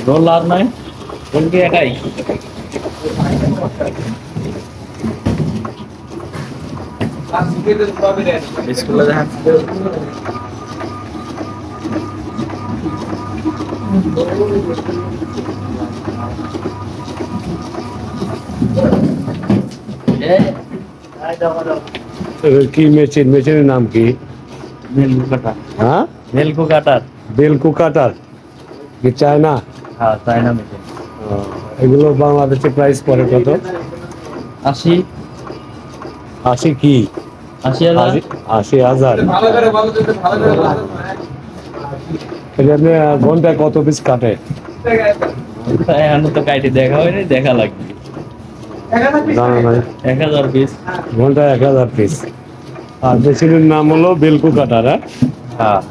Role আর নাই, role কি একাই? স্কুলে দেখা কি মেশিন, মেশিনের নাম কি? বেলকু কাটার। হ্যাঁ, বেলকু কাটার। বেলকু কাটার কি চায়না? হ্যাঁ, চায়না মেশিন। এগুলো বাংলাদেশে প্রাইস পড়ে কত? 80। 80 কি? 80,000। 80,000। এখানে ঘন্টায় কত পিস কাটে? এখন তো কাইটি দেখা হয়নি, দেখা লাগবে। জানা নাই। 1000 পিস। ঘন্টায় 1000 পিস। আর মেশিনের নাম হলো বেলকু কাটার। হ্যাঁ।